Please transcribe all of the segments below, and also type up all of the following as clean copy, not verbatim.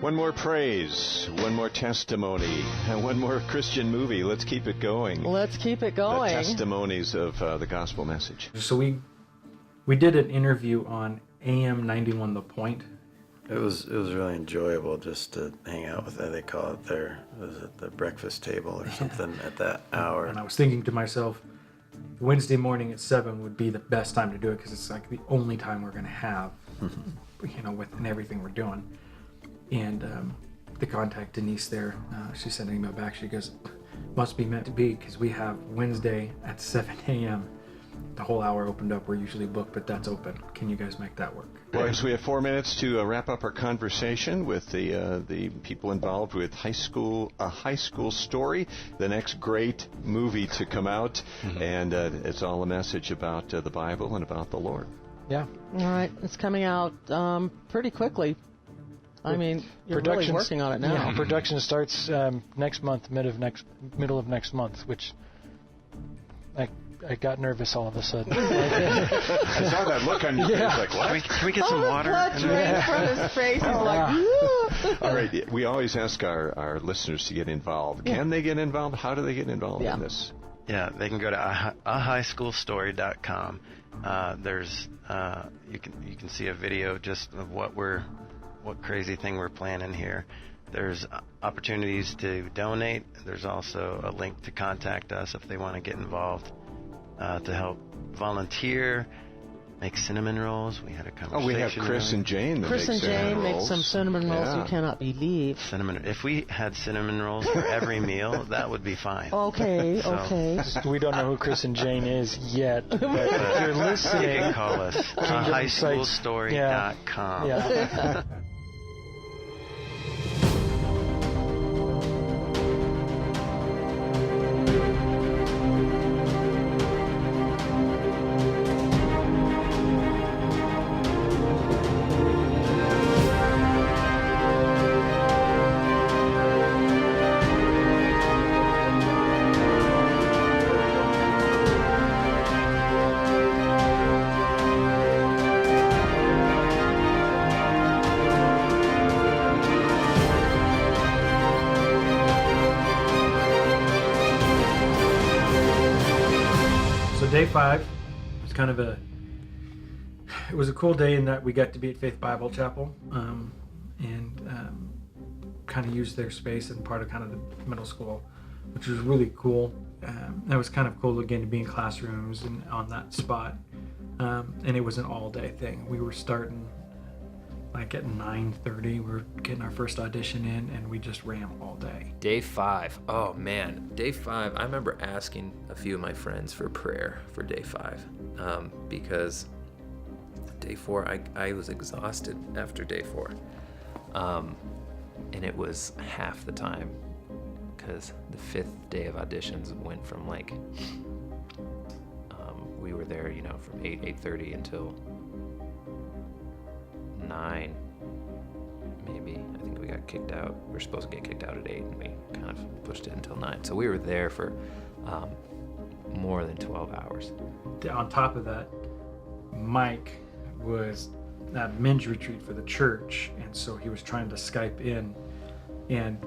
One more praise, one more testimony, and one more Christian movie. Let's keep it going. Let's keep it going. The testimonies of the gospel message. So we did an interview on AM 91 The Point. It was really enjoyable just to hang out with that. They call it the breakfast table or something at that hour. And I was thinking to myself, Wednesday morning at 7 would be the best time to do it because it's like the only time we're going to have, within everything we're doing. And the contact Denise there, she sent an email back. She goes, must be meant to be because we have Wednesday at 7 a.m. The whole hour opened up. We're usually booked, but that's open. Can you guys make that work? Well, so we have 4 minutes to wrap up our conversation with the people involved with A High School Story, the next great movie to come out, and it's all a message about the Bible and about the Lord. Yeah. All right, it's coming out pretty quickly. I mean, you're really working on it now. Yeah, production starts next month, middle of next month, which I got nervous all of a sudden. I saw that look on your face, like, what? Can we get some water? Blood drained from his face. He's like, all right, we always ask our listeners to get involved. Yeah. Can they get involved? How do they get involved Yeah. in this? Yeah, they can go to ahighschoolstory.com. There's you can see a video just of what crazy thing we're planning here. There's opportunities to donate. There's also a link to contact us if they want to get involved, to help volunteer, make cinnamon rolls. We had a conversation. Oh, we have Chris and Jane that Chris make and Jane cinnamon make rolls. some cinnamon rolls Yeah. you cannot believe. Cinnamon. If we had cinnamon rolls for every meal, that would be fine. Okay, So- okay. We don't know who Chris and Jane is yet, but if you're You listening, can call us. highschoolstory.com. Yeah. So day 5 was kind of it was a cool day in that we got to be at Faith Bible Chapel and kind of use their space and part of kind of the middle school, which was really cool. That was kind of cool again to be in classrooms and on that spot. And it was an all-day thing. We were starting like at 9:30. We were getting our first audition in, and we just ran all day. Day 5. Oh man, day 5. I remember asking a few of my friends for prayer for day 5 because day 4 I was exhausted after day 4, and it was half the time because the 5th day of auditions went from like we were there, from 8:30 until 9, maybe. I think we got kicked out. We were supposed to get kicked out at 8, and we kind of pushed it until 9. So we were there for more than 12 hours. On top of that, Mike was at men's retreat for the church, and so he was trying to Skype in, and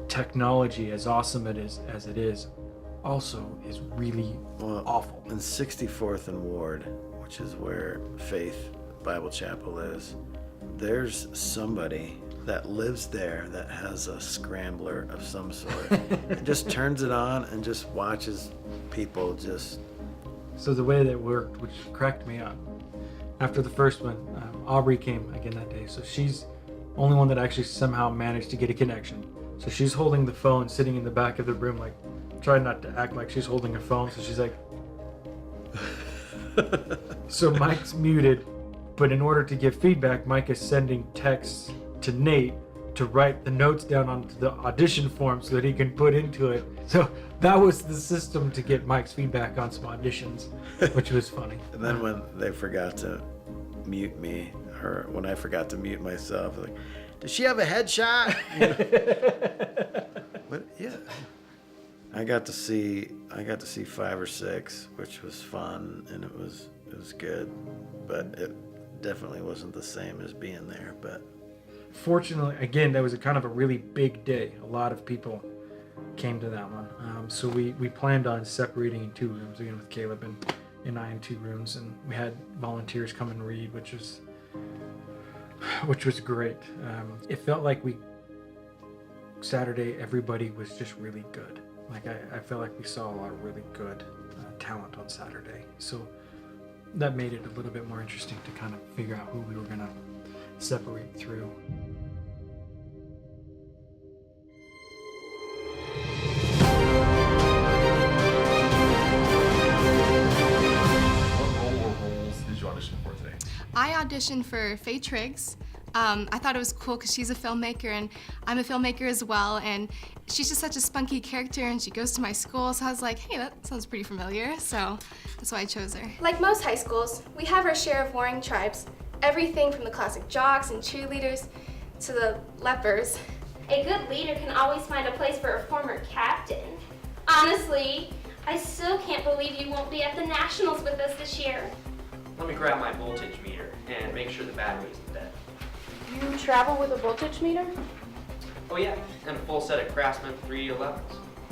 technology, as awesome as it is, also is really awful. In 64th and Ward, which is where Faith Bible Chapel is, there's somebody that lives there that has a scrambler of some sort. It just turns it on and just watches people just... So the way that worked, which cracked me up, after the first one, Aubrey came again that day, so she's the only one that actually somehow managed to get a connection. So she's holding the phone, sitting in the back of the room, like trying not to act like she's holding a phone, so she's like... So Mike's muted, but in order to give feedback, Mike is sending texts to Nate to write the notes down onto the audition form so that he can put into it. So that was the system to get Mike's feedback on some auditions, which was funny. And then when they forgot to mute me, or when I forgot to mute myself, like, does she have a headshot? But yeah, I got to see 5 or 6, which was fun, and it was good, but it definitely wasn't the same as being there. But fortunately, again, that was a kind of a really big day. A lot of people came to that one. So we planned on separating in 2 rooms, again with Caleb and I in 2 rooms, and we had volunteers come and read, which was great. It felt like Saturday, everybody was just really good. Like I felt like we saw a lot of really good talent on Saturday. So that made it a little bit more interesting to kind of figure out who we were going to separate through. What role or roles did you audition for today? I auditioned for Faye Triggs. I thought it was cool because she's a filmmaker and I'm a filmmaker as well, and she's just such a spunky character and she goes to my school, so I was like, hey, that sounds pretty familiar, so that's why I chose her. Like most high schools, we have our share of warring tribes. Everything from the classic jocks and cheerleaders to the lepers. A good leader can always find a place for a former captain. Honestly, I still can't believe you won't be at the Nationals with us this year. Let me grab my voltage meter and make sure the battery isn't dead. You travel with a voltage meter? Oh yeah, and a full set of Craftsman 311s.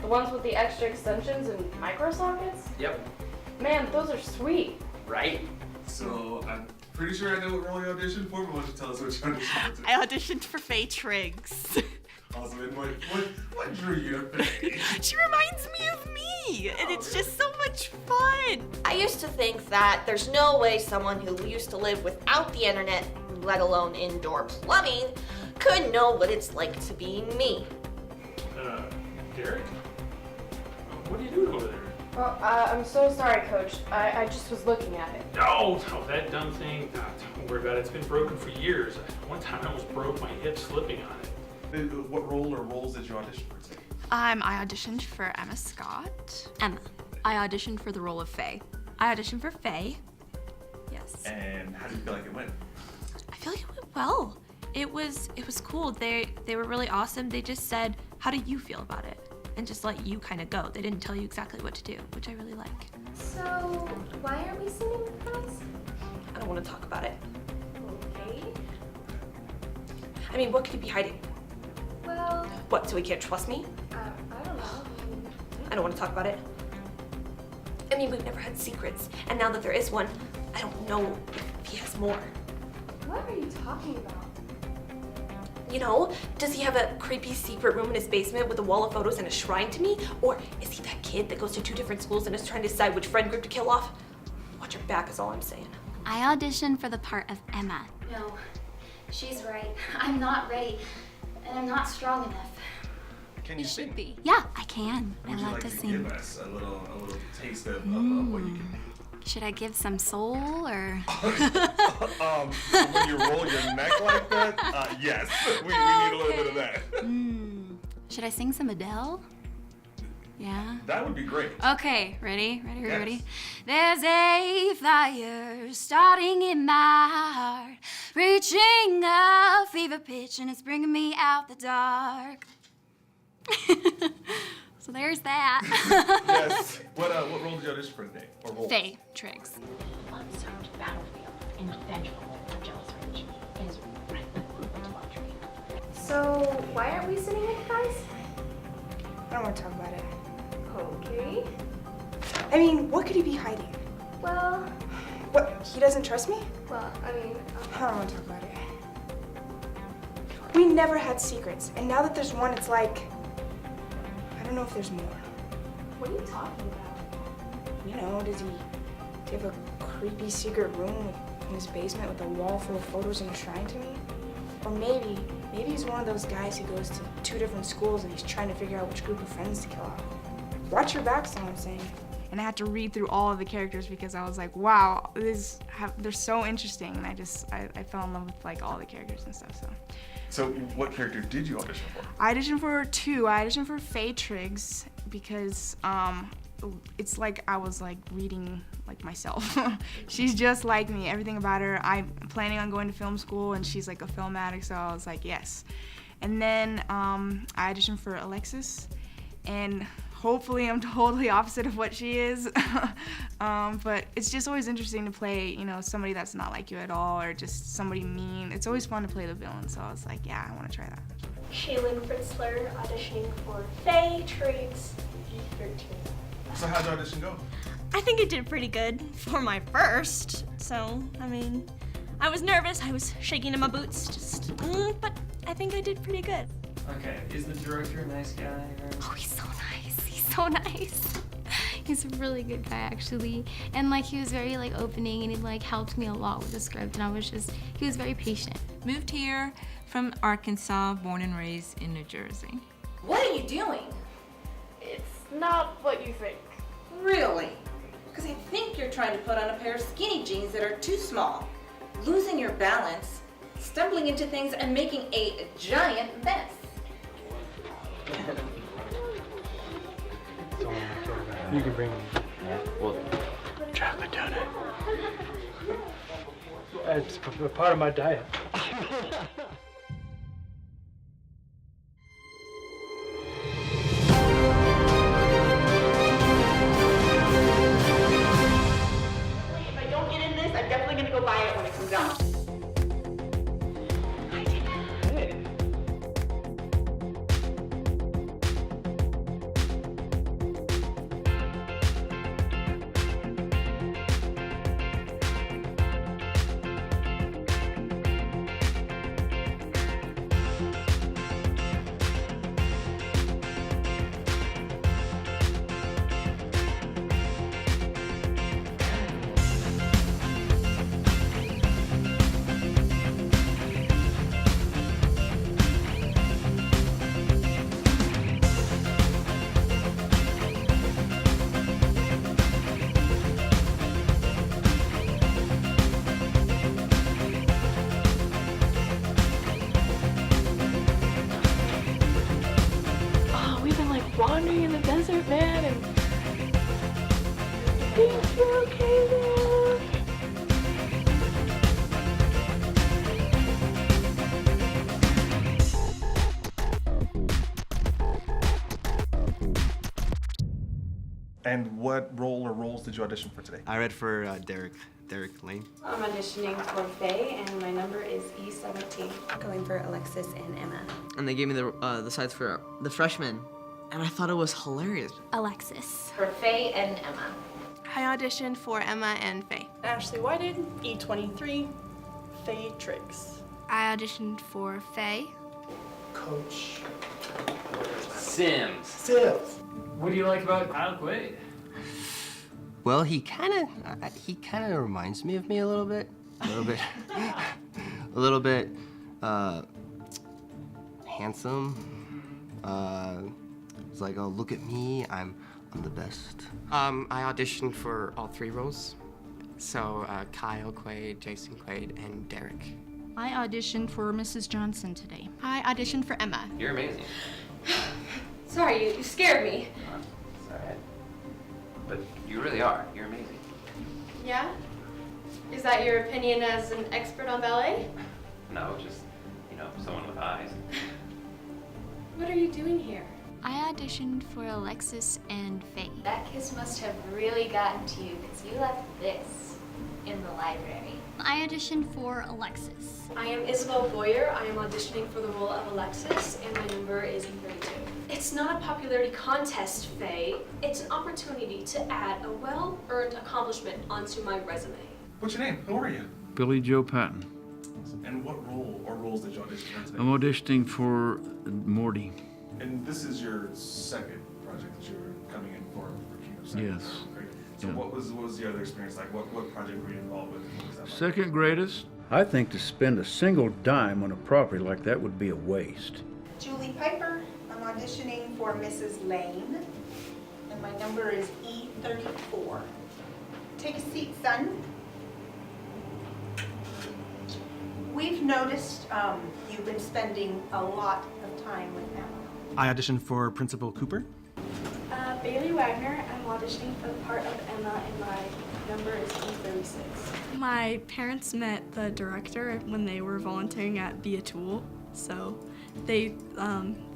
The ones with the extra extensions and micro sockets? Yep. Man, those are sweet. Right? So I'm pretty sure I know what role you auditioned for, but why don't you tell us what you auditioned for today? I auditioned for Faye Triggs. Awesome. And what drew you to Faye? She reminds me of me, and it's just so much fun. I used to think that there's no way someone who used to live without the internet, let alone indoor plumbing, could know what it's like to be me. Derek? What are you doing over there? Well, I'm so sorry, Coach. I just was looking at it. No, that dumb thing, don't worry about it. It's been broken for years. One time I almost broke my hip slipping on it. What role or roles did you audition for today? I auditioned for Emma Scott. Emma. I auditioned for the role of Faye. I auditioned for Faye. Yes. And how do you feel like it went? I feel like it went well. It was cool. They were really awesome. They just said, how do you feel about it? And just let you kind of go. They didn't tell you exactly what to do, which I really like. So, why aren't we singing with guys? I don't want to talk about it. Okay. I mean, what could he be hiding? Well, What, so he can't trust me? I don't know. I don't want to talk about it. I mean, we've never had secrets, and now that there is one, I don't know if he has more. What are you talking about? You know, does he have a creepy secret room in his basement with a wall of photos and a shrine to me? Or is he that kid that goes to 2 different schools and is trying to decide which friend group to kill off? Watch your back is all I'm saying. I auditioned for the part of Emma. No, she's right. I'm not ready, and I'm not strong enough. Can you sing? Be. Yeah, I can. Would I you love like to to sing. give us a little taste of what you can do? Should I give some soul or? When you roll your neck like that, yes, we need a little bit of that. Should I sing some Adele? Yeah. That would be great. Okay, ready? Yes. Ready? There's a fire starting in my heart, reaching a fever pitch, and it's bringing me out the dark. So there's that. Yes. What role did you audition for today? Or role? Faye Triggs. Unserved battlefield and vengeful for jealous rage is ripe with luxury. So, why aren't we singing with guys? I don't want to talk about it. Okay. I mean, what could he be hiding? Well, What, he doesn't trust me? well, I mean, I don't want to talk about it. We never had secrets, and now that there's one, it's like, I don't know if there's more. what are you talking about? You know, does he have a creepy secret room in his basement with a wall full of photos and a shrine to me? Or maybe he's one of those guys who goes to 2 different schools and he's trying to figure out which group of friends to kill off. Watch your back's all I'm saying. And I had to read through all of the characters because I was like, wow, they're so interesting. And I fell in love with like all the characters and stuff, so. So what character did you audition for? I auditioned for 2. I auditioned for Faye Triggs because it's like I was like reading like myself. She's just like me, everything about her. I'm planning on going to film school and she's like a film addict, so I was like, yes. And then I auditioned for Alexis, and hopefully I'm totally opposite of what she is. But it's just always interesting to play, you know, somebody that's not like you at all, or just somebody mean. It's always fun to play the villain, so I was like, yeah, I want to try that. Shaylin Fritzler auditioning for Faye Triggs E13. So how'd the audition go? I think it did pretty good for my first. So, I mean, I was nervous. I was shaking in my boots, but I think I did pretty good. Okay, is the director a nice guy? Or... Oh, he's so nice. He's so nice. He's a really good guy, actually. And like, he was very like opening, and he like helped me a lot with the script. And he was very patient. Moved here from Arkansas, born and raised in New Jersey. What are you doing? It's not what you think. Really? Because I think you're trying to put on a pair of skinny jeans that are too small, losing your balance, stumbling into things, and making a giant mess. You can bring them. Yeah, well, Chocolate donut. It's a part of my diet. If I don't get in this, I'm definitely gonna go buy it when it comes out. Wandering in the desert, man, and I think you're okay there. And what role or roles did you audition for today? I read for Derek Lane. I'm auditioning for Faye, and my number is E17. Going for Alexis and Emma. And they gave me the sides for the freshmen, and I thought it was hilarious. Alexis. For Faye and Emma. I auditioned for Emma and Faye. Ashley Whited, E23, Faye Triggs. I auditioned for Faye. Coach Sims. What do you like about Kyle Quaid? Well, he kind of reminds me of me a little bit, a little bit handsome. It's like, oh, look at me, I'm the best. I auditioned for all 3 roles. So Kyle Quaid, Jason Quaid, and Derek. I auditioned for Mrs. Johnson today. I auditioned for Emma. You're amazing. Sorry, you scared me. It's all right. But you really are. You're amazing. Yeah? Is that your opinion as an expert on ballet? No, just, someone with eyes. What are you doing here? I auditioned for Alexis and Faye. That kiss must have really gotten to you because you left this in the library. I auditioned for Alexis. I am Isabel Boyer. I am auditioning for the role of Alexis, and my number is E32. It's not a popularity contest, Faye. It's an opportunity to add a well-earned accomplishment onto my resume. What's your name? Who are you? Billy Joe Patton. And what role or roles did you audition for today? I'm auditioning for Morty. And this is your second project that you were coming in for Kingdom Second. Yes. Great. So Yeah. what was the other experience like? What project were you involved with? What was that like? Second greatest. I think to spend a single dime on a property like that would be a waste. Julie Piper. I'm auditioning for Mrs. Lane, and my number is E34. Take a seat, son. We've noticed you've been spending a lot of time with Emma. I auditioned for Principal Cooper. Bailey Wagner. I'm auditioning for the part of Emma, and my number is E36. My parents met the director when they were volunteering at Be a Tool, so they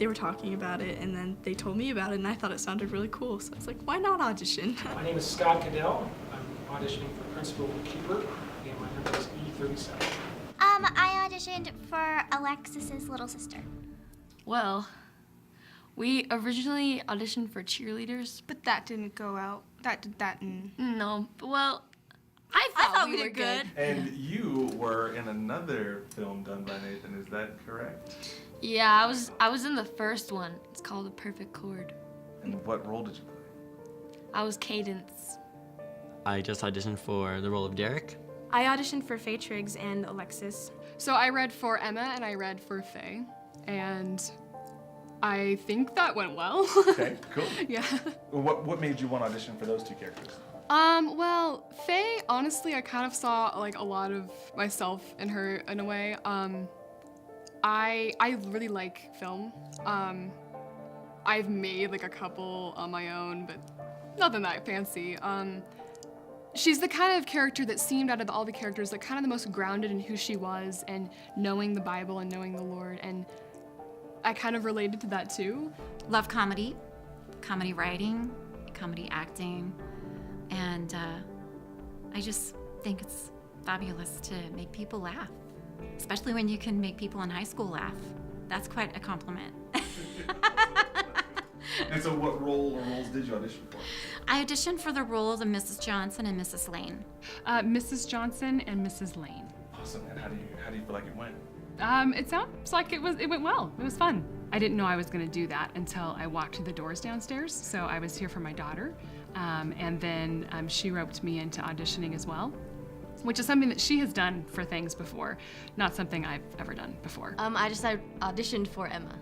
were talking about it, and then they told me about it, and I thought it sounded really cool. So I was like, why not audition? My name is Scott Cadell. I'm auditioning for Principal Keeper, and my number is E37. I auditioned for Alexis's little sister. Well, we originally auditioned for cheerleaders, but that didn't go out. That didn't. No, well, I thought we were good. And you were in another film done by Nathan, is that correct? Yeah, I was in the first one. It's called A Perfect Chord. And what role did you play? I was Cadence. I just auditioned for the role of Derek. I auditioned for Faye Triggs and Alexis. So I read for Emma and I read for Faye, and I think that went well. Okay, cool. Yeah. Well, what made you want to audition for those two characters? Well, Faye, honestly, I kind of saw like a lot of myself in her in a way. I really like film. I've made like a couple on my own, but nothing that fancy. She's the kind of character that seemed out of all the characters like kind of the most grounded in who she was and knowing the Bible and knowing the Lord, and I kind of related to that too. Love comedy, comedy writing, comedy acting, and I just think it's fabulous to make people laugh, especially when you can make people in high school laugh. That's quite a compliment. And so what role or roles did you audition for? I auditioned for the roles of Mrs. Johnson and Mrs. Lane. Mrs. Johnson and Mrs. Lane. Awesome, and how do you feel like it went? It sounds like it went well. It was fun. I didn't know I was going to do that until I walked through the doors downstairs. So I was here for my daughter, and then she roped me into auditioning as well, which is something that she has done for things before, not something I've ever done before. I just auditioned for Emma.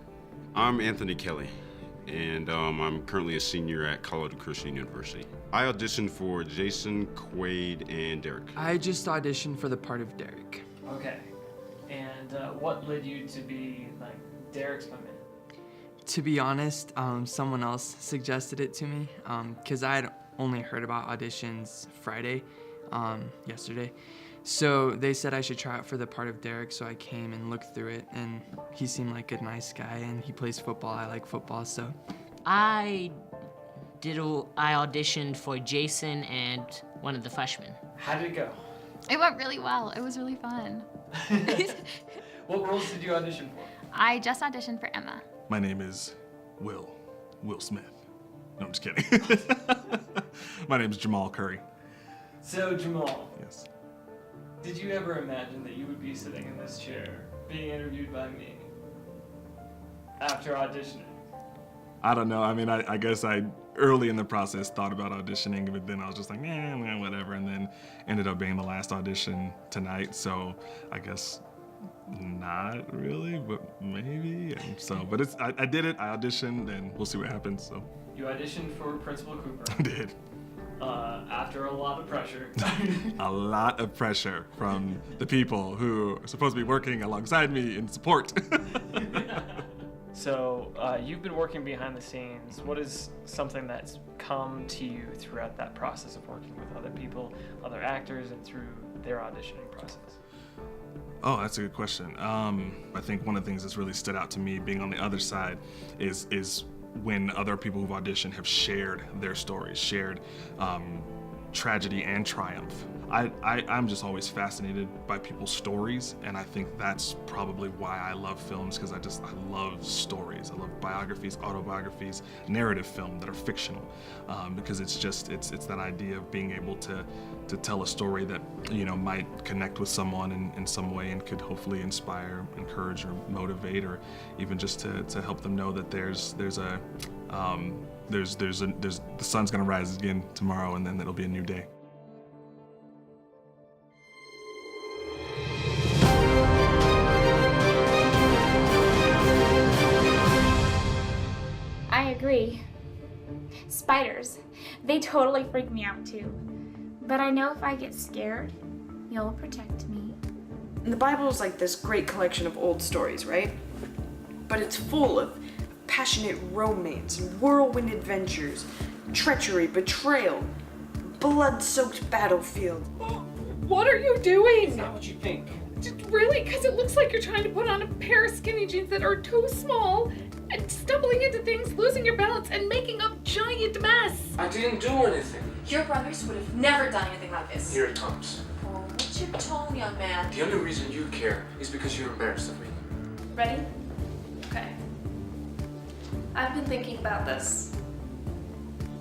I'm Anthony Kelly, and I'm currently a senior at Colorado Christian University. I auditioned for Jason, Quaid, and Derek. I just auditioned for the part of Derek. Okay. And what led you to be like Derek's my man? To be honest, someone else suggested it to me because I had only heard about auditions Friday, yesterday. So they said I should try out for the part of Derek, so I came and looked through it, and he seemed like a nice guy, and he plays football. I like football, so. I auditioned for Jason and one of the freshmen. How did it go? It went really well. It was really fun. What roles did you audition for? I just auditioned for Emma. My name is Will Smith. No, I'm just kidding. My name is Jamal Curry. So Jamal. Yes. Did you ever imagine that you would be sitting in this chair, being interviewed by me, after auditioning? I don't know. I mean, I guess I early in the process thought about auditioning, but then I was just like, whatever, and then ended up being the last audition tonight. So I guess not really, but maybe. And so, but I did it. I auditioned, and we'll see what happens. So. You auditioned for Principal Cooper. I did. After a lot of pressure. A lot of pressure from the people who are supposed to be working alongside me in support. So you've been working behind the scenes. What is something that's come to you throughout that process of working with other people, other actors, and through their auditioning process? Oh, that's a good question. I think one of the things that's really stood out to me being on the other side is when other people who've auditioned have shared their stories, shared tragedy and triumph. I'm just always fascinated by people's stories, and I think that's probably why I love films, because I love stories. I love biographies, autobiographies, narrative film that are fictional, because it's that idea of being able to tell a story that might connect with someone in some way and could hopefully inspire, encourage, or motivate, or even just to help them know that the sun's gonna rise again tomorrow, and then it'll be a new day. I agree. Spiders, they totally freak me out too. But I know if I get scared, you'll protect me. The Bible is like this great collection of old stories, right? But it's full of passionate romance and whirlwind adventures, treachery, betrayal, blood-soaked battlefield. What are you doing? It's not what you think. Really? Because it looks like you're trying to put on a pair of skinny jeans that are too small and stumbling into things, losing your balance, and making a giant mess. I didn't do anything. Your brothers would have never done anything like this. Here it comes. Oh, what's your tone, young man? The only reason you care is because you're embarrassed of me. Ready? Okay. I've been thinking about this.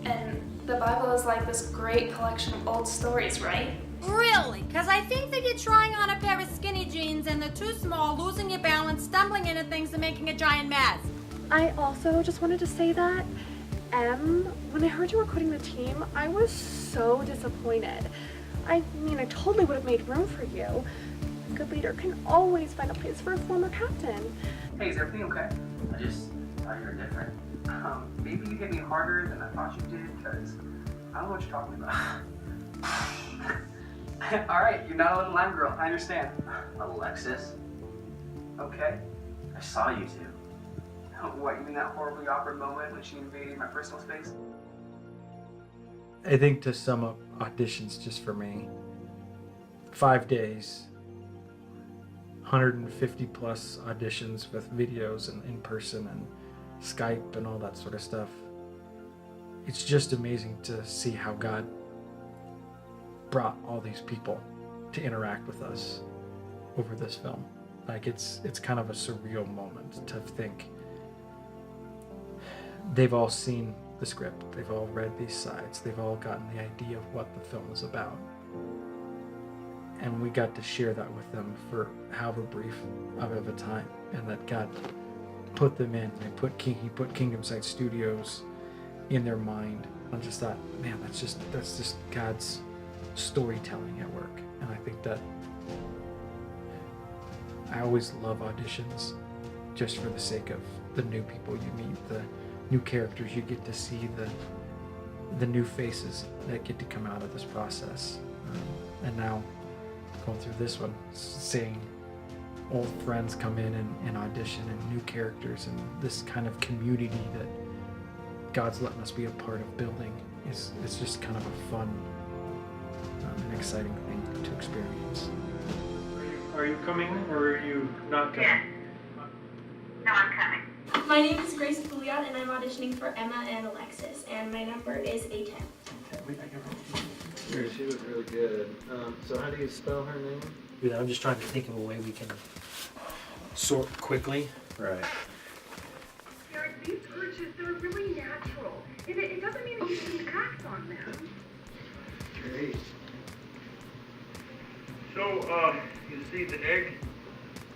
And the Bible is like this great collection of old stories, right? Really? Because I think that you're trying on a pair of skinny jeans and they're too small, losing your balance, stumbling into things and making a giant mess. I also just wanted to say that, when I heard you were quitting the team, I was so disappointed. I mean, I totally would have made room for you. A good leader can always find a place for a former captain. Hey, is everything okay? I just thought you were different. Maybe you hit me harder than I thought you did, because I don't know what you're talking about. Alright, you're not a little lime girl, I understand. Alexis? Okay, I saw you two. What, you mean that horribly awkward moment when she invaded my personal space? I think to sum up auditions just for me, 5 days, 150 plus auditions with videos and in person and Skype and all that sort of stuff. It's just amazing to see how God brought all these people to interact with us over this film. Like it's kind of a surreal moment to think they've all seen the script, they've all read these sides, they've all gotten the idea of what the film is about. And we got to share that with them for however brief of a time, and that God put them in. He put Kingdom Sight Studios in their mind. I just thought, man, that's just God's storytelling at work. And I think that I always love auditions just for the sake of the new people you meet, the new characters you get to see, the new faces that get to come out of this process. And now going through this one, seeing old friends come in and audition, and new characters, and this kind of community that God's letting us be a part of building it's just kind of a fun and exciting thing to experience. Are you coming or are you not coming? Yeah. No, I'm coming. My name is Grace Pouliot, and I'm auditioning for Emma and Alexis, and my number is A10. Sure, she was really good. So how do you spell her name? Yeah, I'm just trying to think of a way we can sort quickly. Right. These perches, they're really natural. It doesn't mean that you can act on them. Great. So, you see the egg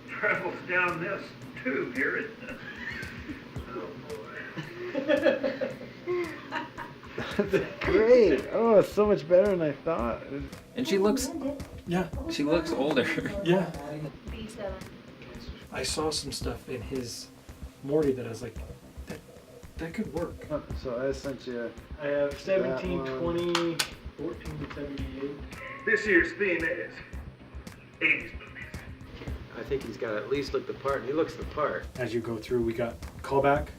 travels down this tube here, isn't it? Great. Oh, it's so much better than I thought. And she looks older. Yeah. I saw some stuff in his Morty that I was like, that could work. So I sent you. I have 17, 20, 14, 78. This year's theme is 80s movies. I think he's got to at least look the part. He looks the part. As you go through, we got callback,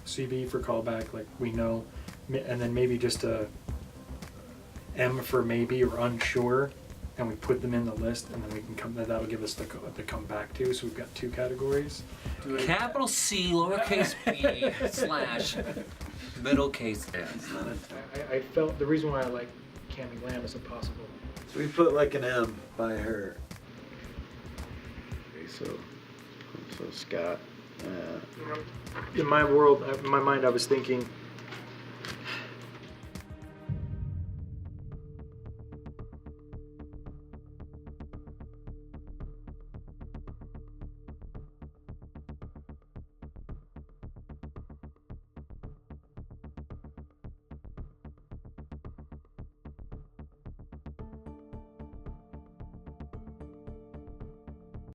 CV for callback, like we know, and then maybe just a M for maybe or unsure, and we put them in the list, and then we can come. That'll give us the come back to. So we've got 2 categories. Capital C, lowercase b, / middle case s. I felt the reason why I like Cammy Lamb is impossible. So we put like an M by her. Okay, so Scott. In my world, in my mind, I was thinking